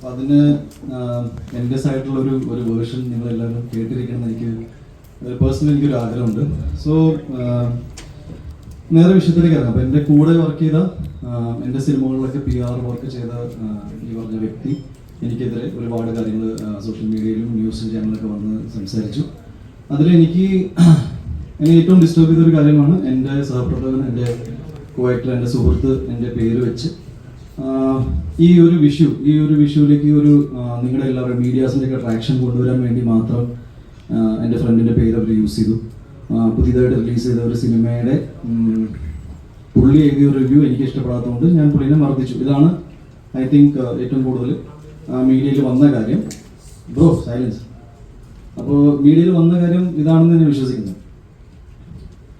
അതിന് എൻ്റെ സൈഡിലുള്ളൊരു വേർഷൻ നിങ്ങളെല്ലാവരും കേട്ടിരിക്കണം എന്ന് എനിക്ക് പേഴ്സണലി എനിക്കൊരു ആഗ്രഹമുണ്ട്. സോ നേരെ വിഷയത്തിലേക്ക് ഇറങ്ങാം. അപ്പോൾ എൻ്റെ കൂടെ വർക്ക് ചെയ്ത എൻ്റെ സിനിമകളിലൊക്കെ PR വർക്ക് ചെയ്ത ഈ പറഞ്ഞ വ്യക്തി എനിക്കെതിരെ ഒരുപാട് കാര്യങ്ങൾ സോഷ്യൽ മീഡിയയിലും ന്യൂസ് ചാനലൊക്കെ വന്ന് സംസാരിച്ചു. അതിലെനിക്ക് എന്നെ ഏറ്റവും ഡിസ്റ്റർബ് ചെയ്തൊരു കാര്യമാണ് എൻ്റെ സഹപ്രവർത്തകൻ, എൻ്റെ കോ-ആക്ടർ, എൻ്റെ സുഹൃത്ത് എൻ്റെ പേര് വെച്ച് ഈ ഒരു വിഷുവിലേക്ക് ഒരു നിങ്ങളുടെ എല്ലാവരും മീഡിയാസിൻ്റെയൊക്കെ അട്രാക്ഷൻ കൊണ്ടുവരാൻ വേണ്ടി മാത്രം എൻ്റെ ഫ്രണ്ടിൻ്റെ പേര് അവർ യൂസ് ചെയ്തു. പുതിയതായിട്ട് റിലീസ് ചെയ്ത ഒരു സിനിമയുടെ പുള്ളി എഴുതിയ റിവ്യൂ എനിക്ക് ഇഷ്ടപ്പെടാത്തതുകൊണ്ട് ഞാൻ പുള്ളിനെ മർദ്ദിച്ചു. ഇതാണ് ഐ തിങ്ക് ഏറ്റവും കൂടുതൽ മീഡിയയിൽ വന്ന കാര്യം. Bro silence. അപ്പോൾ മീഡിയയിൽ വന്ന കാര്യം ഇതാണെന്ന് ഞാൻ വിശ്വസിക്കുന്നു.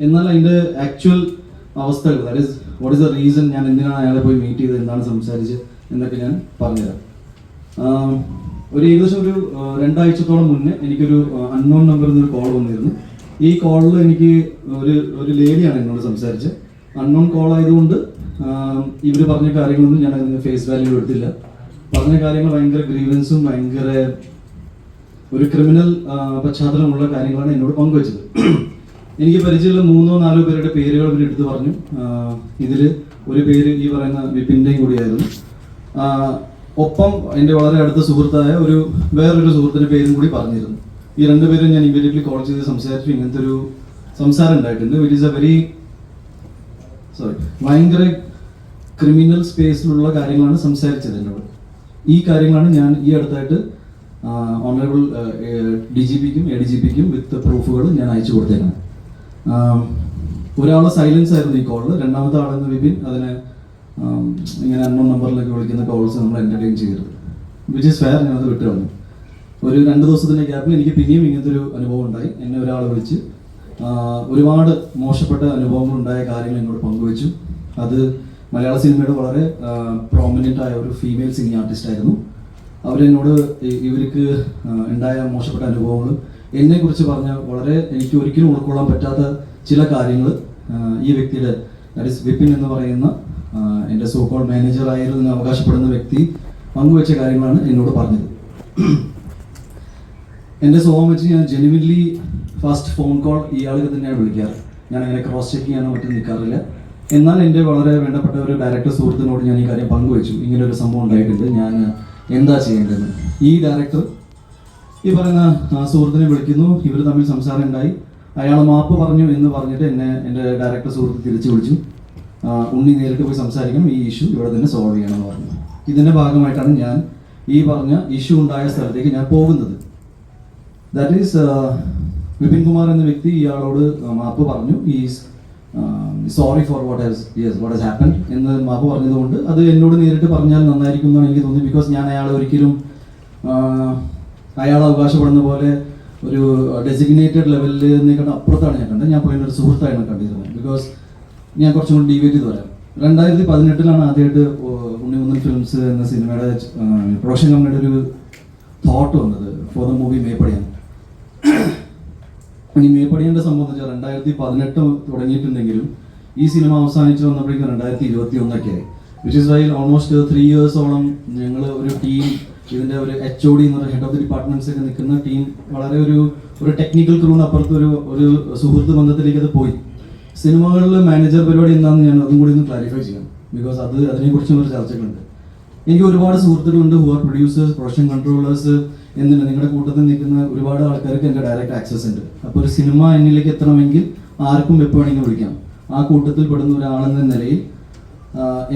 എന്നാൽ അതിൻ്റെ ആക്ച്വൽ അവസ്ഥകൾ, that is what is the reason, ഞാൻ എന്തിനാണ് അയാളെ പോയി മീറ്റ് ചെയ്തത്, എന്താണ് സംസാരിച്ചത് എന്നൊക്കെ ഞാൻ പറഞ്ഞുതരാം. ഏകദേശം ഒരു 2 ആഴ്ചത്തോളം മുന്നേ എനിക്കൊരു അൺനോൺ നമ്പറിൽ നിന്നൊരു കോൾ വന്നിരുന്നു. ഈ കോളിൽ എനിക്ക് ഒരു ലേഡിയാണ് എന്നോട് സംസാരിച്ചത്. അൺനോൺ കോൾ ആയതുകൊണ്ട് ഇവർ പറഞ്ഞ കാര്യങ്ങളൊന്നും ഞാൻ അതിന് ഫേസ് വാല്യൂ എടുത്തില്ല. പറഞ്ഞ കാര്യങ്ങൾ ഭയങ്കര ഗ്രീവൻസും ഭയങ്കര ഒരു ക്രിമിനൽ പശ്ചാത്തലമുള്ള കാര്യങ്ങളാണ് എന്നോട് പങ്കുവച്ചത്. എനിക്ക് പരിചയമുള്ള 3-4 പേരുടെ പേരുകൾ ഇവർ എടുത്തു പറഞ്ഞു. ഇതിൽ ഒരു പേര് ഈ പറയുന്ന വിപിൻ്റെയും കൂടിയായിരുന്നു. ഒപ്പം എൻ്റെ വളരെ അടുത്ത സുഹൃത്തായ വേറൊരു സുഹൃത്തിൻ്റെ പേരും കൂടി പറഞ്ഞിരുന്നു. ഈ 2 പേരും ഞാൻ ഇമ്മീഡിയറ്റ്ലി കോൾ ചെയ്ത് സംസാരിച്ചു. ഇങ്ങനത്തെ ഒരു സംസാരം ഉണ്ടായിട്ടുണ്ട്. ഇറ്റ് ഈസ് ഭയങ്കര ക്രിമിനൽ സ്പേസിലുള്ള കാര്യങ്ങളാണ് സംസാരിച്ചത് എന്നോട്. ഈ കാര്യങ്ങളാണ് ഞാൻ ഈ അടുത്തായിട്ട് ഓണറബിൾ DGPക്കും ADGPക്കും വിത്ത് പ്രൂഫുകൾ ഞാൻ അയച്ചു കൊടുത്തേക്കാണ്. ഒരാളെ സൈലൻസ് ആയിരുന്നു ഈ കോളിൽ. രണ്ടാമത്തെ ആളെന്ന് വിപിൻ അതിനെ ഇങ്ങനെ അൺനോൺ നമ്പറിലൊക്കെ വിളിക്കുന്ന കോൾസ് നമ്മൾ എൻ്റർടൈൻ ചെയ്തിരുന്നു. Which is fair. ഞാനത് വിട്ടു കളഞ്ഞു. ഒരു 2 ദിവസത്തിൻ്റെ ഗ്യാപ്പിൽ എനിക്ക് പിന്നെയും ഇങ്ങനത്തെ ഒരു അനുഭവം ഉണ്ടായി. എന്നെ ഒരാൾ വിളിച്ച് ഒരുപാട് മോശപ്പെട്ട അനുഭവങ്ങൾ ഉണ്ടായ കാര്യങ്ങൾ എന്നോട് പങ്കുവച്ചു. അത് മലയാള സിനിമയുടെ വളരെ പ്രോമിനൻ്റ് ആയ ഒരു ഫീമെയിൽ സിംഗിങ് ആർട്ടിസ്റ്റ് ആയിരുന്നു. അവരെന്നോട് ഇവർക്ക് ഉണ്ടായ മോശപ്പെട്ട അനുഭവങ്ങൾ എന്നെക്കുറിച്ച് പറഞ്ഞ വളരെ എനിക്ക് ഒരിക്കലും ഉൾക്കൊള്ളാൻ പറ്റാത്ത ചില കാര്യങ്ങൾ ഈ വ്യക്തിയുടെ, ദാറ്റ് ഈസ് വിപിൻ എന്ന് പറയുന്ന എൻ്റെ സോ കോൾ മാനേജർ ആയിരുന്നു അവകാശപ്പെടുന്ന വ്യക്തി പങ്കുവെച്ച കാര്യങ്ങളാണ് എന്നോട് പറഞ്ഞത്. എൻ്റെ സ്വഭാവം വെച്ച് ഞാൻ ജെനുവിൻലി ഫസ്റ്റ് ഫോൺ കോൾ ഇയാൾക്ക് തന്നെയാണ് വിളിക്കാറ്. ഞാൻ അങ്ങനെ ക്രോസ് ചെക്ക് ചെയ്യാനോ മറ്റും നിൽക്കാറില്ല. എന്നാൽ എൻ്റെ വളരെ വേണ്ടപ്പെട്ട ഒരു ഡയറക്ടർ സുഹൃത്തിനോട് ഞാൻ ഈ കാര്യം പങ്കുവെച്ചു. ഇങ്ങനെ ഒരു സംഭവം ഉണ്ടായിട്ടുണ്ട്, ഞാൻ എന്താ ചെയ്യേണ്ടതെന്ന്. ഈ ഡയറക്ടർ ഈ പറയുന്ന സുഹൃത്തിനെ വിളിക്കുന്നു. ഇവർ തമ്മിൽ സംസാരം ഉണ്ടായി. അയാൾ മാപ്പ് പറഞ്ഞു എന്ന് പറഞ്ഞിട്ട് എൻ്റെ ഡയറക്ടർ സുഹൃത്ത് തിരിച്ചു വിളിച്ചു. ഉണ്ണി നേരിട്ട് പോയി സംസാരിക്കണം, ഈ ഇഷ്യൂ ഇവിടെ തന്നെ സോൾവ് ചെയ്യണമെന്ന് പറഞ്ഞു. ഇതിൻ്റെ ഭാഗമായിട്ടാണ് ഞാൻ ഈ പറഞ്ഞ ഇഷ്യൂ ഉണ്ടായ സ്ഥലത്തേക്ക് ഞാൻ പോകുന്നത്. ദാറ്റ് ഈസ് വിപിൻ കുമാർ എന്ന വ്യക്തി ഇയാളോട് മാപ്പ് പറഞ്ഞു. Is sorry for what has happened എന്ന് മാപ്പ് പറഞ്ഞതുകൊണ്ട് അത് എന്നോട് നേരിട്ട് പറഞ്ഞാൽ നന്നായിരിക്കും എന്നാണ് എനിക്ക് തോന്നി. ബിക്കോസ് ഞാൻ അയാളെ ഒരിക്കലും അയാൾ അവകാശപ്പെടുന്ന പോലെ ഒരു ഡെസിഗ്നേറ്റഡ് ലെവലിൽ നിൽക്കേണ്ട അപ്പുറത്താണ് ഞാൻ കണ്ടത്. ഞാൻ പുള്ളിൻ്റെ ഒരു സുഹൃത്തായാണ് കണ്ടിരുന്നത്. ബിക്കോസ് ഞാൻ കുറച്ചും കൂടി ഡീവേറ്റ് ചെയ്ത് വരാം. 2018 ആദ്യമായിട്ട് ഉണ്ണിമുന്നൻ ഫിലിംസ് എന്ന സിനിമയുടെ പ്രൊഡക്ഷൻ കമ്പനിയുടെ ഒരു തോട്ട് വന്നത് ഫോർ ദ മൂവി മേപ്പടിയാൻ. ഇനി മേപ്പടിയൻ്റെ സംബന്ധിച്ച് 2018 തുടങ്ങിയിട്ടുണ്ടെങ്കിലും ഈ സിനിമ അവസാനിച്ച് വന്നപ്പോഴേക്കും 2021 ആയി. വിച്ച് ഈസ് വൈ ഓൾമോസ്റ്റ് 3 ഇയേഴ്സോളം ഞങ്ങൾ ഒരു ടീം, ഇതിൻ്റെ ഒരു HOD എന്ന് പറയുന്ന ഹെഡ് ഓഫ് ദി ഡിപ്പാർട്ട്മെന്റ്സ് ഒക്കെ നിൽക്കുന്ന ടീം വളരെ ഒരു ടെക്നിക്കൽ ക്രൂവിന് അപ്പുറത്ത് ഒരു സുഹൃത്ത് ബന്ധത്തിലേക്ക് അത് പോയി. സിനിമകളിൽ മാനേജർ പരിപാടി എന്താണെന്ന് ഞാൻ അതും കൂടി ഒന്ന് ക്ലാരിഫൈ ചെയ്യാം. ബിക്കോസ് അതിനെക്കുറിച്ചും ഒരു ചർച്ചകളുണ്ട്. എനിക്ക് ഒരുപാട് സുഹൃത്തുക്കളുണ്ട് who are producers, production controllers എന്നില്ല. നിങ്ങളുടെ കൂട്ടത്തിൽ നിൽക്കുന്ന ഒരുപാട് ആൾക്കാർക്ക് എൻ്റെ ഡയറക്റ്റ് ആക്സസ് ഉണ്ട്. അപ്പോൾ ഒരു സിനിമ എന്നിലേക്ക് എത്തണമെങ്കിൽ ആർക്കും എപ്പോൾ വേണമെങ്കിൽ വിളിക്കാം. ആ കൂട്ടത്തിൽ പെടുന്ന ഒരാളെന്ന നിലയിൽ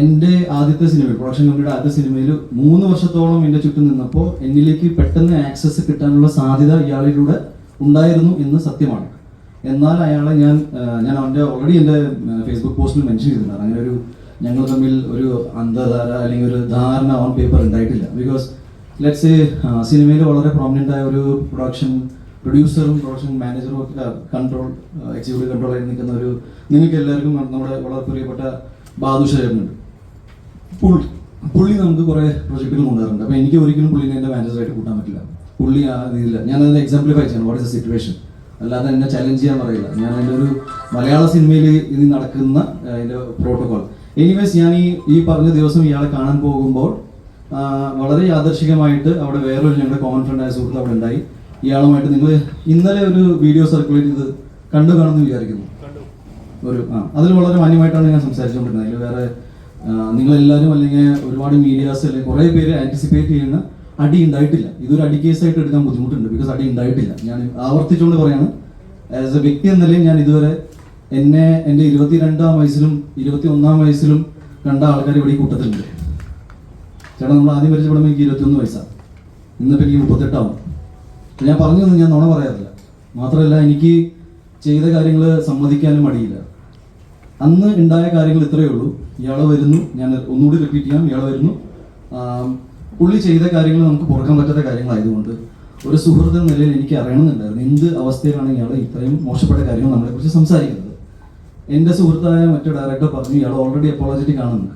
എൻ്റെ ആദ്യത്തെ സിനിമയിൽ, പ്രൊഡക്ഷൻ കമ്പനിയുടെ ആദ്യത്തെ സിനിമയിൽ 3 വർഷത്തോളം എൻ്റെ ചുറ്റും നിന്നപ്പോൾ എന്നിലേക്ക് പെട്ടെന്ന് ആക്സസ് കിട്ടാനുള്ള സാധ്യത ഇയാളിലൂടെ ഉണ്ടായിരുന്നു എന്ന് സത്യമാണ്. എന്നാൽ അയാളെ ഞാൻ ഓൾറെഡി എൻ്റെ ഫേസ്ബുക്ക് പോസ്റ്റിൽ മെൻഷൻ ചെയ്തിട്ടുണ്ട്. അങ്ങനെ ഞങ്ങൾ തമ്മിൽ ഒരു അന്തർധാര അല്ലെങ്കിൽ ഒരു ധാരണ ഓൺ പേപ്പർ ഉണ്ടായിട്ടില്ല. ബിക്കോസ് ലെറ്റ്സ് സേ സിനിമയിൽ വളരെ പ്രോമിനൻ്റ് ആയ ഒരു പ്രൊഡ്യൂസറും പ്രൊഡക്ഷൻ മാനേജറും ഒക്കെ എക്സിക്യൂട്ടീവ് കൺട്രോളായി നിൽക്കുന്ന നിങ്ങൾക്ക് എല്ലാവർക്കും നമ്മുടെ വളരെ പ്രിയപ്പെട്ട ബാദുഷേട്ടനുണ്ട്. പുള്ളി നമുക്ക് കുറേ പ്രൊജക്റ്റുകൾ കൊണ്ടുവരുന്നുണ്ട്. അപ്പോൾ എനിക്ക് ഒരിക്കലും പുള്ളിനെ എൻ്റെ മാനേജറായിട്ട് കൂട്ടാൻ പറ്റില്ല. പുള്ളി ആ രീതിയില്ല. ഞാനത് എക്സാംപ്ലിഫൈ ചെയ്യണം വാട്ട് ഇസ് എ സിറ്റുവേഷൻ. അല്ലാതെ എന്നെ ചലഞ്ച് ചെയ്യാൻ പറയില്ല. ഞാൻ എൻ്റെ ഒരു മലയാള സിനിമയിൽ ഇനി നടക്കുന്ന അതിൻ്റെ പ്രോട്ടോകോൾ. എനിവേസ് ഞാൻ ഈ പറഞ്ഞ ദിവസം ഇയാളെ കാണാൻ പോകുമ്പോൾ വളരെ യാദർശികമായിട്ട് അവിടെ വേറൊരു ഞങ്ങളുടെ കോമൺ ഫ്രണ്ടായ സുഹൃത്ത് അവിടെ ഉണ്ടായി. ഇയാളുമായിട്ട് നിങ്ങൾ ഇന്നലെ ഒരു വീഡിയോ സർക്കുലേറ്റ് ചെയ്ത് കണ്ടു കാണുമെന്ന് വിചാരിക്കുന്നു. അതിൽ വളരെ മാന്യമായിട്ടാണ് ഞാൻ സംസാരിച്ചുകൊണ്ടിരുന്നത്. അതിൽ വേറെ നിങ്ങളെല്ലാവരും അല്ലെങ്കിൽ ഒരുപാട് മീഡിയാസ് അല്ലെങ്കിൽ കുറേ പേര് ആൻറ്റിസിപ്പേറ്റ് ചെയ്യുന്ന അടി ഉണ്ടായിട്ടില്ല. ഇതൊരു അടി കേസായിട്ട് എടുക്കാൻ ബുദ്ധിമുട്ടുണ്ട്. ബിക്കോസ് അടി ഉണ്ടായിട്ടില്ല. ഞാൻ ആവർത്തിച്ചുകൊണ്ട് പറയാണ്, ആസ് എ വ്യക്തി എന്ന നിലയിൽ ഞാൻ ഇതുവരെ എൻ്റെ 22-ാം വയസ്സിലും 21-ാം വയസ്സിലും കണ്ട ആൾക്കാർ ഇവിടെ ഈ കൂട്ടത്തിലുണ്ട്. ചേട്ടാ, നമ്മൾ ആദ്യം പരിചയപ്പെടുമ്പോൾ എനിക്ക് 21 വയസ്സാണ്. ഇന്നിപ്പോൾ എനിക്ക് 38 ആവും. ഞാൻ പറഞ്ഞു തന്നെ, ഞാൻ നുണ പറയാറില്ല. മാത്രമല്ല, എനിക്ക് ചെയ്ത കാര്യങ്ങൾ സമ്മതിക്കാനും മടിയില്ല. അന്ന് ഉണ്ടായ കാര്യങ്ങൾ ഇത്രയേ ഉള്ളൂ. ഇയാളെ വരുന്നു, ഞാൻ ഒന്നുകൂടി റിപ്പീറ്റ് ചെയ്യാം, ഇയാളെ വരുന്നു. പുള്ളി ചെയ്ത കാര്യങ്ങൾ നമുക്ക് പുറക്കാൻ പറ്റാത്ത കാര്യങ്ങളായതുകൊണ്ട് ഒരു സുഹൃത്ത് എന്ന നിലയിൽ എനിക്ക് അറിയണമെന്നുണ്ടായിരുന്നു എന്ത് അവസ്ഥയിലാണ് ഇയാൾ ഇത്രയും മോശപ്പെട്ട കാര്യങ്ങൾ നമ്മളെക്കുറിച്ച് സംസാരിക്കുന്നത്. എൻ്റെ സുഹൃത്തായ മറ്റു ഡയറക്ടർ പറഞ്ഞു ഇയാൾ ഓൾറെഡി അപ്പോളജറ്റിക് ആണെന്ന്.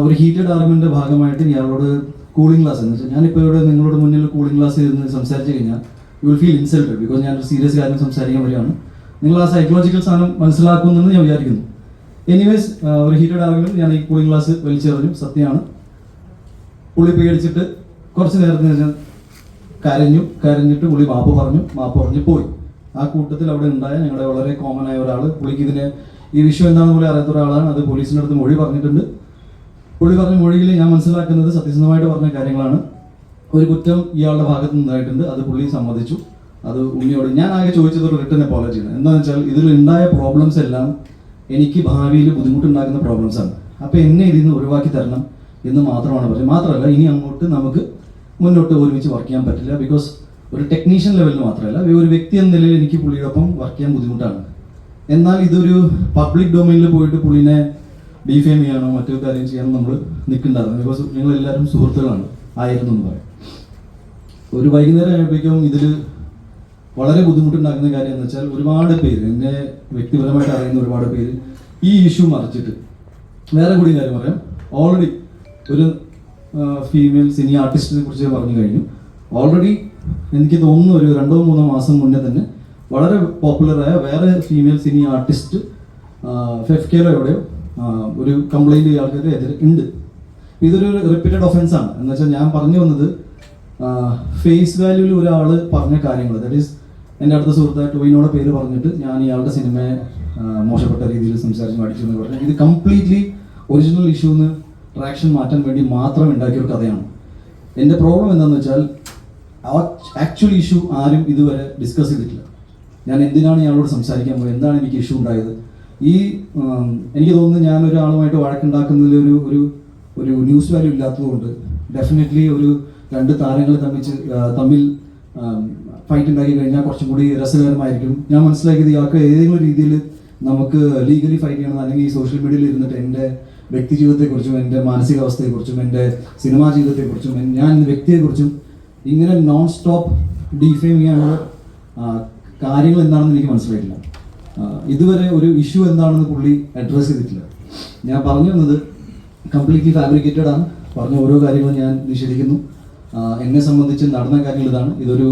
ഒരു ഹീറ്റഡ് ആർഗ്യുമെൻ്റിൻ്റെ ഭാഗമായിട്ട് ഇയാളോട് കൂളിംഗ് ക്ലാസ് എന്ന് വെച്ചാൽ ഞാനിപ്പോൾ ഇവിടെ നിങ്ങളുടെ മുന്നിൽ കൂളിംഗ് ക്ലാസ് ഇരുന്ന് സംസാരിച്ച് കഴിഞ്ഞാൽ you will feel insulted. Because ഞാനൊരു സീരിയസ് കാര്യം സംസാരിക്കാൻ വരികയാണ്. നിങ്ങൾ ആ സൈക്കോളജിക്കൽ സാധനം മനസ്സിലാക്കുമെന്ന് ഞാൻ വിചാരിക്കുന്നു. എനിവേസ്, ഒരു ഹീറ്റഡ് ആർഗ്യുമെന്റ് ഞാൻ ഈ കൂളിംഗ് ക്ലാസ് വലിച്ചെറിഞ്ഞു. സത്യമാണ്. പുള്ളി പേടിച്ചിട്ട് കുറച്ച് നേരത്തിന് ഞാൻ കരഞ്ഞിട്ട് പുള്ളി മാപ്പ് പറഞ്ഞ് പോയി. ആ കൂട്ടത്തിൽ അവിടെ ഉണ്ടായ ഞങ്ങളുടെ വളരെ കോമൺ ആയ ഒരാൾ, പുള്ളിക്ക് ഈ വിഷയം എന്താണെന്ന് പോലും അറിയാത്ത ഒരാളാണ്. അത് പോലീസിൻ്റെ അടുത്ത് മൊഴി പറഞ്ഞിട്ടുണ്ട്. പുള്ളി പറഞ്ഞ മൊഴിയിൽ ഞാൻ മനസ്സിലാക്കുന്നത് സത്യസന്ധമായിട്ട് പറഞ്ഞ കാര്യങ്ങളാണ്. ഒരു കുറ്റം ഇയാളുടെ ഭാഗത്ത് നിന്നായിട്ടുണ്ട്. അത് പുള്ളി സമ്മതിച്ചു. അത് ഉണ്ണിയോട് ഞാൻ ആകെ ചോദിച്ചത് ഒരു റിട്ടേൺ അപ്പോളജിയാണ്. എന്താണെന്ന് വെച്ചാൽ ഇതിൽ ഉണ്ടായ പ്രോബ്ലംസ് എല്ലാം എനിക്ക് ഭാവിയിൽ ബുദ്ധിമുട്ടുണ്ടാക്കുന്ന പ്രോബ്ലംസ് ആണ്. അപ്പോൾ എന്നെ ഇതിൽ നിന്ന് ഒഴിവാക്കി തരണം എന്ന് മാത്രമാണ് പറഞ്ഞത്. മാത്രമല്ല, ഇനി അങ്ങോട്ട് നമുക്ക് മുന്നോട്ട് ഒരുമിച്ച് വർക്ക് ചെയ്യാൻ പറ്റില്ല. ബിക്കോസ് ഒരു ടെക്നീഷ്യൻ ലെവലിൽ മാത്രമല്ല, ഒരു വ്യക്തി എന്ന നിലയിൽ എനിക്ക് പുള്ളിയോടൊപ്പം വർക്ക് ചെയ്യാൻ ബുദ്ധിമുട്ടാണ്. എന്നാൽ ഇതൊരു പബ്ലിക് ഡൊമൈനിൽ പോയിട്ട് പുള്ളിനെ ഡിഫെയിം ചെയ്യാനോ മറ്റൊരു കാര്യം ചെയ്യാനോ നമ്മൾ നിൽക്കുന്നുണ്ടായിരുന്നു. ബിക്കോസ് ഞങ്ങളെല്ലാവരും സുഹൃത്തുക്കളാണ് ആയിരുന്നു എന്ന് പറയാം. ഒരു വൈകുന്നേരം ആയപ്പോഴേക്കും ഇതിൽ വളരെ ബുദ്ധിമുട്ടുണ്ടാക്കുന്ന കാര്യം എന്ന് വെച്ചാൽ ഒരുപാട് പേര്, എന്നെ വ്യക്തിപരമായിട്ട് അറിയുന്ന ഒരുപാട് പേര് ഈ ഇഷ്യൂ മറിച്ചിട്ട് വേറെ കൂടി കാര്യം പറയാം. ഓൾറെഡി ഒരു ഫീമെയിൽ സിനി ആർട്ടിസ്റ്റിനെ കുറിച്ച് പറഞ്ഞു കഴിഞ്ഞു. ഓൾറെഡി എനിക്ക് തോന്നുന്നു ഒരു 2-3 മാസം മുന്നേ തന്നെ വളരെ പോപ്പുലറായ വേറെ ഫീമെയിൽ സിനി ആർട്ടിസ്റ്റ് FFKയിലോ എവിടെയോ ഒരു കംപ്ലൈൻറ്റ് ഇയാൾക്കെതിരെ എതിരെ ഉണ്ട്. ഇതൊരു റിപ്പീറ്റഡ് ഒഫൻസ് ആണ്. എന്ന് വെച്ചാൽ ഞാൻ പറഞ്ഞു വന്നത് ഫേസ് വാല്യൂവിൽ ഒരാൾ പറഞ്ഞ കാര്യങ്ങൾ, ദാറ്റ് ഈസ് എൻ്റെ അടുത്ത സുഹൃത്തായ ടോയിനോടെ പേര് പറഞ്ഞിട്ട് ഞാൻ ഇയാളുടെ സിനിമയെ മോശപ്പെട്ട രീതിയിൽ സംസാരിച്ച് അടിച്ചു എന്ന് പറഞ്ഞാൽ ഇത് കംപ്ലീറ്റ്ലി ഒറിജിനൽ ഇഷ്യൂന്ന് ട്രാക്ഷൻ മാറ്റാൻ വേണ്ടി മാത്രം ഉണ്ടാക്കിയൊരു കഥയാണ്. എൻ്റെ പ്രോബ്ലം എന്താണെന്ന് വെച്ചാൽ ആക്ച്വൽ ഇഷ്യൂ ആരും ഇതുവരെ ഡിസ്കസ് ചെയ്തിട്ടില്ല. ഞാൻ എന്തിനാണ് ഇയാളോട് സംസാരിക്കാൻ പോയത്, എന്താണ് എനിക്ക് ഇഷ്യൂ ഉണ്ടായത്. എനിക്ക് തോന്നുന്നു ഞാൻ ഒരാളുമായിട്ട് വഴക്കുണ്ടാക്കുന്നതിൽ ഒരു ന്യൂസ് വാല്യൂ ഇല്ലാത്തതുകൊണ്ട് ഡെഫിനറ്റ്ലി ഒരു 2 താരങ്ങൾ തമ്മിൽ ഫൈറ്റ് ഉണ്ടാക്കി കഴിഞ്ഞാൽ കുറച്ചും കൂടി രസകരമായിരിക്കും. ഞാൻ മനസ്സിലാക്കിയത് ഇയാൾക്ക് ഏതെങ്കിലും രീതിയിൽ നമുക്ക് ലീഗലി ഫൈറ്റ് ചെയ്യണം, അല്ലെങ്കിൽ ഈ സോഷ്യൽ മീഡിയയിൽ ഇരുന്നിട്ട് എൻ്റെ വ്യക്തി ജീവിതത്തെക്കുറിച്ചും എൻ്റെ മാനസികാവസ്ഥയെക്കുറിച്ചും എൻ്റെ സിനിമാ ജീവിതത്തെക്കുറിച്ചും ഞാൻ വ്യക്തിയെക്കുറിച്ചും ഇങ്ങനെ നോൺ സ്റ്റോപ്പ് ഡിഫെയിം ചെയ്യാനുള്ള കാര്യങ്ങൾ എന്താണെന്ന് എനിക്ക് മനസ്സിലായിട്ടില്ല. ഇതുവരെ ഒരു ഇഷ്യൂ എന്താണെന്ന് പുള്ളി അഡ്രസ്സ് ചെയ്തിട്ടില്ല. ഞാൻ പറഞ്ഞു വന്നത് കംപ്ലീറ്റ്ലി ഫാബ്രിക്കേറ്റഡ് ആണ്. പറഞ്ഞ ഓരോ കാര്യങ്ങളും ഞാൻ നിഷേധിക്കുന്നു. എന്നെ സംബന്ധിച്ച് നടന്ന കാര്യങ്ങൾ ഇതാണ്. ഇതൊരു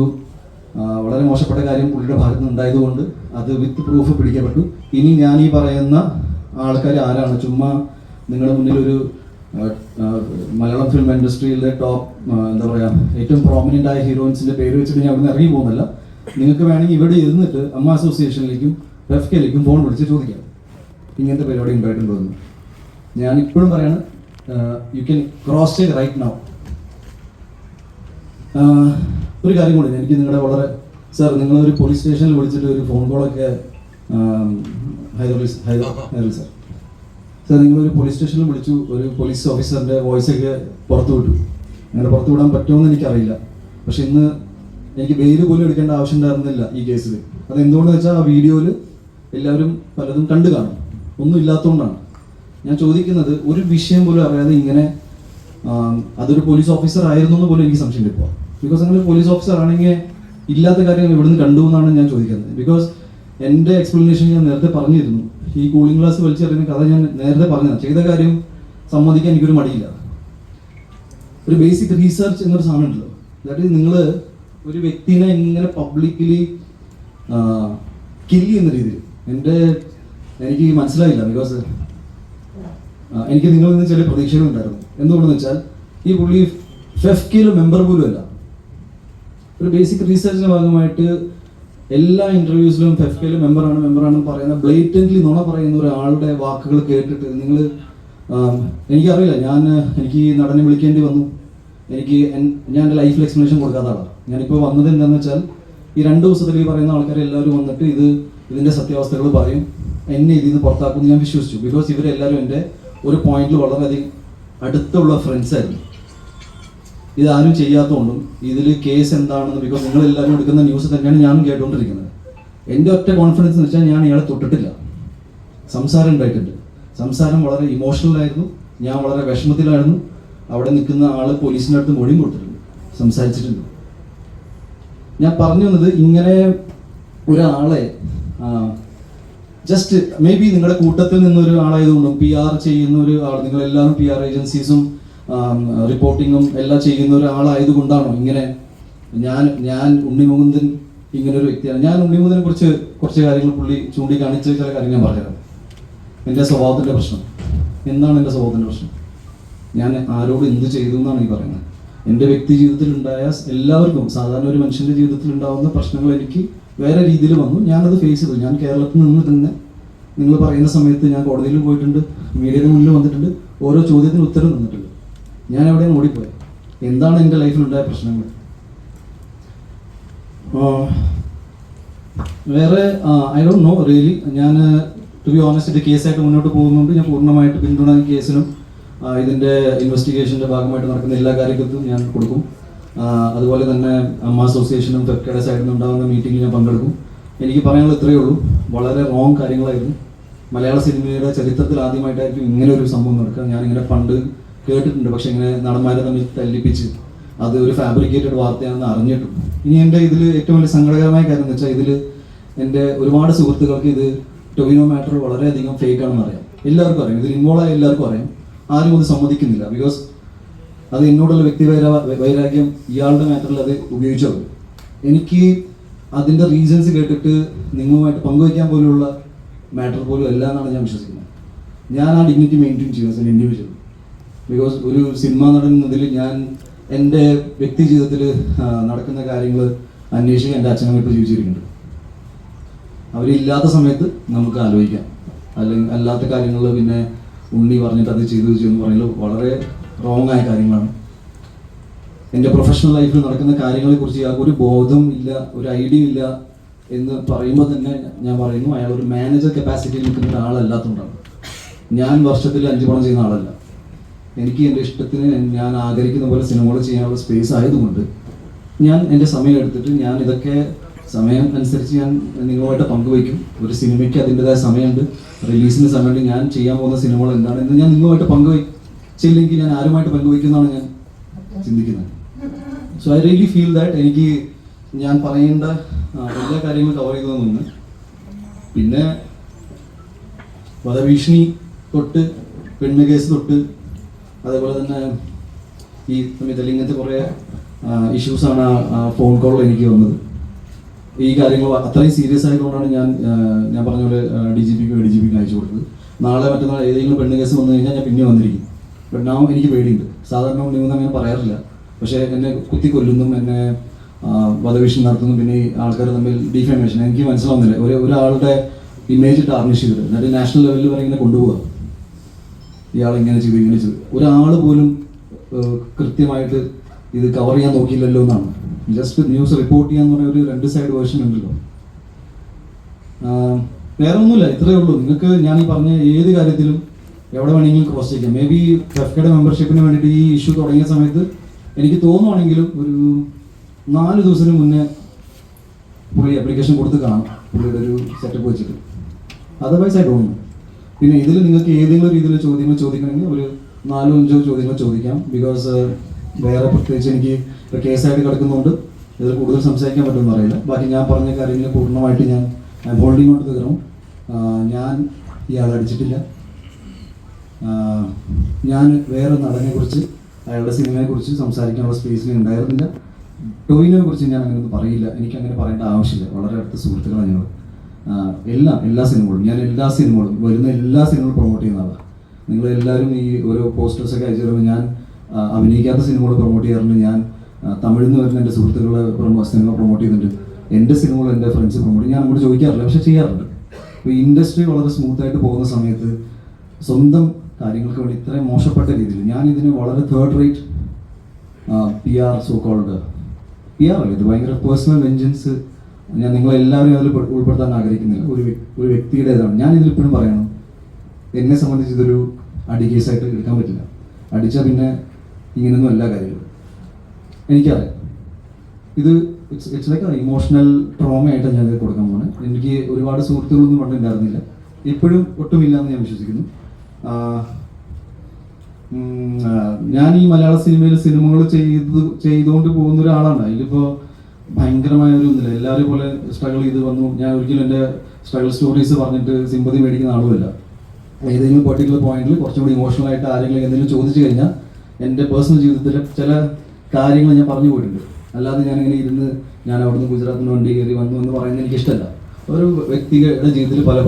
വളരെ മോശപ്പെട്ട കാര്യം പുള്ളിയുടെ ഭാഗത്ത് നിന്ന് ഉണ്ടായതുകൊണ്ട് അത് വിത്ത് പ്രൂഫ് പിടിക്കപ്പെട്ടു. ഇനി ഞാൻ ഈ പറയുന്ന ആൾക്കാർ ആരാണ്, ചുമ്മാ നിങ്ങളുടെ മുന്നിൽ ഒരു മലയാളം ഫിലിം ഇൻഡസ്ട്രിയിലെ ടോപ്പ് എന്താ പറയുക ഏറ്റവും പ്രോമിനൻ്റ് ആയ ഹീറോയിൻസിൻ്റെ പേര് വെച്ചിട്ട് ഞാൻ അവിടെ നിന്ന് ഇറങ്ങി പോകുന്നില്ല. നിങ്ങൾക്ക് വേണമെങ്കിൽ ഇവിടെ ഇരുന്നിട്ട് അമ്മ അസോസിയേഷനിലേക്കും FFKയിലേക്കും ഫോൺ വിളിച്ച് ചോദിക്കാം ഇങ്ങനത്തെ പരിപാടി ഉണ്ടായിട്ടുണ്ടോ എന്ന്. ഞാൻ ഇപ്പോഴും പറയാണ്, you can cross check right now. ഒരു കാര്യം കൂടി എനിക്ക് നിങ്ങളുടെ വളരെ സാർ, നിങ്ങളൊരു പോലീസ് സ്റ്റേഷനിൽ വിളിച്ചിട്ട് ഒരു ഫോൺ കോളൊക്കെ ഹൈദർ സാർ നിങ്ങളൊരു പോലീസ് സ്റ്റേഷനിൽ വിളിച്ചു, ഒരു പോലീസ് ഓഫീസറിൻ്റെ വോയിസൊക്കെ പുറത്തു വിട്ടു. അങ്ങനെ പുറത്തു വിടാൻ പറ്റുമെന്ന് എനിക്കറിയില്ല. പക്ഷെ ഇന്ന് എനിക്ക് ബെയില് പോലും എടുക്കേണ്ട ആവശ്യം ഉണ്ടായിരുന്നില്ല ഈ കേസിൽ. അത് എന്തുകൊണ്ടെന്ന് വെച്ചാൽ ആ വീഡിയോയിൽ എല്ലാവരും പലതും കണ്ടു കാണും. ഒന്നും ഇല്ലാത്തതുകൊണ്ടാണ് ഞാൻ ചോദിക്കുന്നത്. ഒരു വിഷയം പോലും അറിയാതെ ഇങ്ങനെ അതൊരു പോലീസ് ഓഫീസർ ആയിരുന്നു എന്ന് പോലും എനിക്ക് സംശയം ഇപ്പോൾ. ബിക്കോസ് അങ്ങനെ പോലീസ് ഓഫീസർ ആണെങ്കിൽ ഇല്ലാത്ത കാര്യങ്ങൾ ഇവിടുന്ന് കണ്ടു എന്നാണ് ഞാൻ ചോദിക്കുന്നത്. ബിക്കോസ് എൻ്റെ എക്സ്പ്ലനേഷൻ ഞാൻ നേരത്തെ പറഞ്ഞിരുന്നു. ഈ കൂളിംഗ് ഗ്ലാസ് വലിച്ചെറിയുന്ന കഥ ഞാൻ നേരത്തെ പറഞ്ഞതാണ്. ചെയ്ത കാര്യം സമ്മതിക്കാൻ എനിക്കൊരു മടിയില്ല. ഒരു ബേസിക് റീസർച്ച് എന്നൊരു സാധനം ഉണ്ടല്ലോ. ദാറ്റ് ഈസ് നിങ്ങൾ ഒരു വ്യക്തിനെ ഇങ്ങനെ പബ്ലിക്കലി കില്ല് ചെയ്യുന്ന രീതിയിൽ എനിക്ക് മനസ്സിലായില്ല. ബിക്കോസ് എനിക്ക് നിങ്ങളിൽ നിന്ന് ചില പ്രതീക്ഷകളുണ്ടായിരുന്നു. എന്തുകൊണ്ടെന്ന് വെച്ചാൽ ഈ പുള്ളി ഫെഫ്കയിൽ മെമ്പർ പോലും അല്ല. ഒരു ബേസിക് റീസെർച്ചിന്റെ ഭാഗമായിട്ട് എല്ലാ ഇന്റർവ്യൂസിലും ഫെഫ്കയിൽ മെമ്പറാണ് പറയുന്ന ബ്ലേറ്റന്റ്ലി നുണ പറയുന്ന ഒരാളുടെ വാക്കുകൾ കേട്ടിട്ട് നിങ്ങൾ, എനിക്കറിയില്ല, എനിക്ക് ഈ നടനെ വിളിക്കേണ്ടി വന്നു. ഞാൻ എൻ്റെ ലൈഫിൽ എക്സ്പ്ലനേഷൻ കൊടുക്കാത്ത ആളാണ്. ഞാനിപ്പോൾ വന്നത് എന്താണെന്ന് വെച്ചാൽ ഈ 2 ദിവസത്തിൽ ഈ പറയുന്ന ആൾക്കാർ എല്ലാവരും വന്നിട്ട് ഇതിൻ്റെ സത്യാവസ്ഥകൾ പറയും, എന്നെ ഇതിൽ നിന്ന് പുറത്താക്കുമെന്ന് ഞാൻ വിശ്വസിച്ചു. ബിക്കോസ് ഇവരെല്ലാവരും എൻ്റെ ഒരു പോയിന്റിൽ വളരെയധികം അടുത്തുള്ള ഫ്രണ്ട്സ് ആയിരുന്നു. ഇതാരും ചെയ്യാത്തതുകൊണ്ടും ഇതിൽ കേസ് എന്താണെന്ന്, ബിക്കോസ് നിങ്ങളെല്ലാവരും എടുക്കുന്ന ന്യൂസ് തന്നെയാണ് ഞാനും കേട്ടുകൊണ്ടിരിക്കുന്നത്. എൻ്റെ ഒറ്റ കോൺഫിഡൻസ് എന്ന് വെച്ചാൽ ഞാൻ ഇയാളെ തൊട്ടിട്ടില്ല. സംസാരം ഉണ്ടായിട്ടുണ്ട്, സംസാരം വളരെ ഇമോഷണൽ ആയിരുന്നു, ഞാൻ വളരെ വിഷമത്തിലായിരുന്നു. അവിടെ നിൽക്കുന്ന ആള് പോലീസിൻ്റെ അടുത്ത് മൊഴിയും കൊടുത്തിട്ടുണ്ട്, സംസാരിച്ചിട്ടുണ്ട്. ഞാൻ പറഞ്ഞു വന്നത്, ഇങ്ങനെ ഒരാളെ ജസ്റ്റ് മേ ബി നിങ്ങളുടെ കൂട്ടത്തിൽ നിന്നൊരു ആളായതുകൊണ്ടും PR ചെയ്യുന്ന ഒരു ആൾ, നിങ്ങളെല്ലാവരും PR ഏജൻസീസും റിപ്പോർട്ടിങ്ങും എല്ലാം ചെയ്യുന്ന ഒരാളായതുകൊണ്ടാണോ ഇങ്ങനെ? ഞാൻ ഉണ്ണിമുകുന്ദൻ ഇങ്ങനെ ഒരു വ്യക്തിയാണ്. ഞാൻ ഉണ്ണിമുകുന്ദനെ കുറിച്ച് കുറച്ച് കാര്യങ്ങൾ പുള്ളി ചൂണ്ടിക്കാണിച്ച ചില കാര്യങ്ങൾ ഞാൻ പറഞ്ഞുതരാം. എൻ്റെ സ്വഭാവത്തിൻ്റെ പ്രശ്നം എന്താണ്? എൻ്റെ സ്വഭാവത്തിൻ്റെ പ്രശ്നം ഞാൻ ആരോട് എന്ത് ചെയ്തു എന്നാണ് ഈ പറയുന്നത്. എൻ്റെ വ്യക്തി ജീവിതത്തിൽ ഉണ്ടായ എല്ലാവർക്കും, സാധാരണ ഒരു മനുഷ്യൻ്റെ ജീവിതത്തിൽ ഉണ്ടാകുന്ന പ്രശ്നങ്ങൾ എനിക്ക് വേറെ രീതിയിൽ വന്നു. ഞാനത് ഫേസ് ചെയ്തു. ഞാൻ കേരളത്തിൽ നിന്ന് തന്നെ, നിങ്ങൾ പറയുന്ന സമയത്ത് ഞാൻ കോടതിയിലും പോയിട്ടുണ്ട്, മീഡിയയുടെ മുന്നിൽ വന്നിട്ടുണ്ട്, ഓരോ ചോദ്യത്തിന് ഉത്തരം തന്നിട്ടുണ്ട്. ഞാൻ എവിടെയാണ് ഓടിപ്പോയത്? എന്താണ് എൻ്റെ ലൈഫിലുണ്ടായ പ്രശ്നങ്ങൾ? വേറെ ഐ ഡോണ്ട് നോ റിയലി. ഞാൻ ടു ബി ഓണസ്റ്റ്, ഇത് കേസായിട്ട് മുന്നോട്ട് പോകുന്നുണ്ട്. ഞാൻ പൂർണ്ണമായിട്ട് പിന്തുണ കേസിനും ഇതിൻ്റെ ഇൻവെസ്റ്റിഗേഷൻ്റെ ഭാഗമായിട്ട് നടക്കുന്ന എല്ലാ കാര്യങ്ങൾക്കും ഞാൻ കൊടുക്കും. അതുപോലെ തന്നെ അമ്മ അസോസിയേഷനും ഫെഫ്കയുടെ സൈഡിൽ നിന്നുണ്ടാകുന്ന മീറ്റിങ്ങിൽ ഞാൻ പങ്കെടുക്കും. എനിക്ക് പറയാനുള്ളത് ഇത്രയേ ഉള്ളൂ, വളരെ റോങ് കാര്യങ്ങളായിരുന്നു. മലയാള സിനിമയുടെ ചരിത്രത്തിൽ ആദ്യമായിട്ടായിരിക്കും ഇങ്ങനെ ഒരു സംഭവം നടക്കുക. ഞാനിങ്ങനെ പണ്ട് കേട്ടിട്ടുണ്ട്, പക്ഷെ ഇങ്ങനെ നടന്മാരെ തമ്മിൽ തല്ലിപ്പിച്ച് അത് ഒരു ഫാബ്രിക്കേറ്റഡ് വാർത്തയാണെന്ന് അറിഞ്ഞിട്ടും. ഇനി എൻ്റെ ഇതിൽ ഏറ്റവും വലിയ സങ്കടകരമായ കാര്യം എന്ന് വെച്ചാൽ, ഇതിൽ എൻ്റെ ഒരുപാട് സുഹൃത്തുക്കൾക്ക് ഇത് ടൊവിനോ മാറ്റർ വളരെയധികം ഫേക്ക് ആണെന്ന് അറിയാം. എല്ലാവർക്കും അറിയാം, ഇതിൽ ഇൻവോൾവ് ആയ എല്ലാവർക്കും അറിയാം. ആരും അത് സമ്മതിക്കുന്നില്ല. ബിക്കോസ് അത് എന്നോടുള്ള വ്യക്തി വൈരാഗ്യം, ഇയാളുടെ മാറ്ററിൽ അത് ഉപയോഗിച്ചോ. എനിക്ക് അതിൻ്റെ റീസൺസ് കേട്ടിട്ട് നിങ്ങളുമായിട്ട് പങ്കുവയ്ക്കാൻ പോലുള്ള മാറ്റർ പോലും അല്ല എന്നാണ് ഞാൻ വിശ്വസിക്കുന്നത്. ഞാൻ ആ ഡിഗ്നിറ്റി മെയിൻറ്റെയിൻ ചെയ്യുന്നത് ആസ് എൻ ഇൻഡിവിജ്വൽ. ബിക്കോസ് ഒരു സിനിമാ നടൻ എന്നതിൽ ഞാൻ എൻ്റെ വ്യക്തി ജീവിതത്തിൽ നടക്കുന്ന കാര്യങ്ങൾ അന്വേഷിക്കാൻ എൻ്റെ അച്ഛനമ്മ ഇപ്പോൾ ജീവിച്ചിരിക്കുന്നുണ്ട്. അവരില്ലാത്ത സമയത്ത് നമുക്ക് ആലോചിക്കാം. അല്ലെങ്കിൽ അല്ലാത്ത കാര്യങ്ങൾ പിന്നെ ഉണ്ണി പറഞ്ഞിട്ട് അത് ചെയ്തു എന്ന് പറയുന്നത് വളരെ റോങ് ആയ കാര്യങ്ങളാണ്. എൻ്റെ പ്രൊഫഷണൽ ലൈഫിൽ നടക്കുന്ന കാര്യങ്ങളെക്കുറിച്ച് ഇയാൾക്ക് ഒരു ബോധം ഇല്ല, ഒരു ഐഡിയ ഇല്ല എന്ന് പറയുമ്പോൾ തന്നെ ഞാൻ പറയുന്നു, അയാൾ ഒരു മാനേജർ കപ്പാസിറ്റിയിൽ നിൽക്കുന്ന ഒരാളല്ലാത്തതുകൊണ്ടാണ്. ഞാൻ വർഷത്തിൽ 5 പടം ചെയ്യുന്ന ആളല്ല. എനിക്ക് എൻ്റെ ഇഷ്ടത്തിന് ഞാൻ ആഗ്രഹിക്കുന്ന പോലെ സിനിമകൾ ചെയ്യാനുള്ള സ്പേസ് ആയതുകൊണ്ട് ഞാൻ എൻ്റെ സമയം എടുത്തിട്ട് ഞാൻ ഇതൊക്കെ സമയം അനുസരിച്ച് ഞാൻ നിങ്ങളുമായിട്ട് പങ്കുവയ്ക്കും. ഒരു സിനിമയ്ക്ക് അതിൻ്റെതായ സമയമുണ്ട്, റിലീസിന് സമയമുണ്ട്. ഞാൻ ചെയ്യാൻ പോകുന്ന സിനിമകൾ എന്താണെന്ന് ഞാൻ നിങ്ങളുമായിട്ട് പങ്കുവയ്ച്ചില്ലെങ്കിൽ ഞാൻ ആരുമായിട്ട് പങ്കുവയ്ക്കുന്നതാണ് ഞാൻ ചിന്തിക്കുന്നത്. So I really feel that എനിക്ക് ഞാൻ പറയേണ്ട എല്ലാ കാര്യങ്ങളും കവർ ചെയ്തതെന്ന്. പിന്നെ വധഭീഷണി തൊട്ട് പെണ്ണ് കേസ് തൊട്ട് അതേപോലെ തന്നെ ഈ സമയത്ത് ഇങ്ങനത്തെ കുറേ ഇഷ്യൂസാണ് ഫോൺ കോൾ എനിക്ക് വന്നത്. ഈ കാര്യങ്ങൾ അത്രയും സീരിയസ് ആയതുകൊണ്ടാണ് ഞാൻ പറഞ്ഞ പോലെ DGPക്ക് അയച്ചു കൊടുത്തത്. നാളെ മറ്റന്നാൾ ഏതെങ്കിലും പെണ്ണ് കേസ് വന്നു കഴിഞ്ഞാൽ ഞാൻ പിന്നെ വന്നിരിക്കും. ബട്ട് നാം എനിക്ക് പേടിയുണ്ട്. സാധാരണ ഉണ്ണിയൊന്നും അങ്ങനെ പറയാറില്ല, പക്ഷേ എന്നെ കുത്തിക്കൊല്ലുന്നും എന്നെ വധഭീഷണി നടത്തുന്നു. പിന്നെ ഈ ആൾക്കാർ തമ്മിൽ ഡിഫേമേഷൻ എനിക്ക് മനസ്സിലാവുന്നില്ല. ഒരാളുടെ ഇമേജ് ടാർണിഷ് ചെയ്തിട്ട് എന്നിട്ട് നാഷണൽ ലെവലിൽ വരെ ഇങ്ങനെ കൊണ്ടുപോകുക. ഇയാൾ ഇങ്ങനെ ചെയ്തു. ഒരാൾ പോലും കൃത്യമായിട്ട് ഇത് കവർ ചെയ്യാൻ നോക്കിയില്ലല്ലോ എന്നാണ്. ജസ്റ്റ് ന്യൂസ് റിപ്പോർട്ട് ചെയ്യാന്ന് പറഞ്ഞ ഒരു 2 സൈഡ് വേർഷൻ ഉണ്ടല്ലോ. വേറെ ഒന്നുമില്ല, ഇത്രയേ ഉള്ളൂ. നിങ്ങൾക്ക് ഞാൻ ഈ പറഞ്ഞ ഏത് കാര്യത്തിലും എവിടെ വേണമെങ്കിലും ക്രോസ് ചെയ്യാം. മേ ബി ഫെഫ്കയുടെ മെമ്പർഷിപ്പിന് വേണ്ടിയിട്ട് ഈ ഇഷ്യൂ തുടങ്ങിയ സമയത്ത് എനിക്ക് തോന്നുവാണെങ്കിലും ഒരു 4 ദിവസത്തിന് മുന്നേ പുള്ളി ആപ്ലിക്കേഷൻ കൊടുത്ത് കാണും, പുള്ളിയുടെ ഒരു സെറ്റപ്പ് വെച്ചിട്ട്. അതർവൈസ് ആയി തോന്നുന്നു. പിന്നെ ഇതിൽ നിങ്ങൾക്ക് ഏതെങ്കിലും രീതിയിൽ ചോദ്യങ്ങൾ ചോദിക്കണമെങ്കിൽ ഒരു 4-5 ചോദ്യങ്ങൾ ചോദിക്കാം. ബിക്കോസ് വേറെ പ്രത്യേകിച്ച് എനിക്ക് കേസായിട്ട് കിടക്കുന്നതുകൊണ്ട് ഇതിൽ കൂടുതൽ സംസാരിക്കാൻ പറ്റുമെന്ന് അറിയില്ല. ബാക്കി ഞാൻ പറഞ്ഞ കാര്യങ്ങൾ പൂർണ്ണമായിട്ട് ഞാൻ ഹോൾഡിംഗ് കൊണ്ട് തീർന്നു. ഞാൻ ഇയാളെ അടിച്ചിട്ടില്ല. ഞാൻ വേറെ നടനെക്കുറിച്ച് അയാളുടെ സിനിമയെക്കുറിച്ച് സംസാരിക്കാനുള്ള സ്പേസിൽ ഉണ്ടായിരുന്നില്ല. ടൊവിനോയെ കുറിച്ച് ഞാൻ അങ്ങനെ ഒന്നും പറയില്ല. എനിക്കങ്ങനെ പറയേണ്ട ആവശ്യമില്ല. വളരെ അടുത്ത സുഹൃത്തുക്കളാണ് ഞങ്ങൾ. എല്ലാ സിനിമകളും വരുന്ന എല്ലാ സിനിമകളും പ്രൊമോട്ട് ചെയ്യുന്ന ആളാണ്. നിങ്ങളെല്ലാവരും ഈ ഓരോ പോസ്റ്റേഴ്സൊക്കെ അയച്ചു തരുമ്പോൾ ഞാൻ അഭിനയിക്കാത്ത സിനിമകൾ പ്രൊമോട്ട് ചെയ്യാറുണ്ട്. ഞാൻ തമിഴിൽ നിന്ന് വരുന്ന എൻ്റെ സുഹൃത്തുക്കളെ സിനിമ പ്രൊമോട്ട് ചെയ്യുന്നുണ്ട്. എൻ്റെ സിനിമകൾ എൻ്റെ ഫ്രണ്ട്സ് പ്രൊമോട്ട് ഞാൻ അങ്ങോട്ട് ചോദിക്കാറില്ല, പക്ഷെ ചെയ്യാറുണ്ട്. അപ്പോൾ ഇൻഡസ്ട്രി വളരെ സ്മൂത്തായിട്ട് പോകുന്ന സമയത്ത് സ്വന്തം കാര്യങ്ങൾക്ക് വേണ്ടി ഇത്രയും മോശപ്പെട്ട രീതിയിൽ ഞാൻ ഇതിന് വളരെ third rate PR so called PR അല്ല, ഇത് ഭയങ്കര പേഴ്സണൽ വെഞ്ചൻസ്. ഞാൻ നിങ്ങളെല്ലാവരും അതിൽ ഉൾപ്പെടുത്താൻ ആഗ്രഹിക്കുന്നില്ല. ഒരു വ്യക്തിയുടേതാണ്. ഞാൻ ഇതിലിപ്പോഴും പറയണം, എന്നെ സംബന്ധിച്ച് ഇതൊരു അടി കേസായിട്ട് എടുക്കാൻ പറ്റില്ല. അടിച്ചാൽ പിന്നെ ഇങ്ങനെയൊന്നും എല്ലാ കാര്യങ്ങളും എനിക്കറിയാം. ഇത് ഇറ്റ്സ് ലൈക്ക് ഇമോഷണൽ ട്രോമയായിട്ടാണ് ഞാൻ ഇത് കൊടുക്കാൻ പോകുന്നത്. എനിക്ക് ഒരുപാട് സുഹൃത്തുക്കളൊന്നും പണ്ടുണ്ടായിരുന്നില്ല, ഇപ്പോഴും ഒട്ടുമില്ല എന്ന് ഞാൻ വിശ്വസിക്കുന്നു. ഞാൻ ഈ മലയാള സിനിമകൾ ചെയ്തുകൊണ്ട് പോകുന്ന ഒരാളാണ്. ഇതിലിപ്പോൾ ഭയങ്കരമായ ഒരു ഒന്നുമില്ല. എല്ലാവരും പോലെ സ്ട്രഗിൾ ചെയ്ത് വന്നു. ഞാൻ ഒരിക്കലും എൻ്റെ സ്ട്രഗിൾ സ്റ്റോറീസ് പറഞ്ഞിട്ട് സിമ്പതി മേടിക്കുന്ന ആളുമല്ല. ഏതെങ്കിലും പെർട്ടിക്കുലർ പോയിന്റിൽ കുറച്ചും കൂടി ഇമോഷണൽ ആയിട്ട് ആരെങ്കിലും എന്തെങ്കിലും ചോദിച്ചു കഴിഞ്ഞാൽ എൻ്റെ പേഴ്സണൽ ജീവിതത്തിലെ ചില കാര്യങ്ങൾ ഞാൻ പറഞ്ഞു പോയിട്ടുണ്ട്. അല്ലാതെ ഞാനിങ്ങനെ ഇരുന്ന് ഞാൻ അവിടുന്ന് ഗുജറാത്തിൽ നിന്ന് വണ്ടി കയറി വന്നു എന്ന് പറയുന്നത് എനിക്കിഷ്ടമല്ല. ഒരു വ്യക്തിയുടെ ജീവിതത്തിൽ പല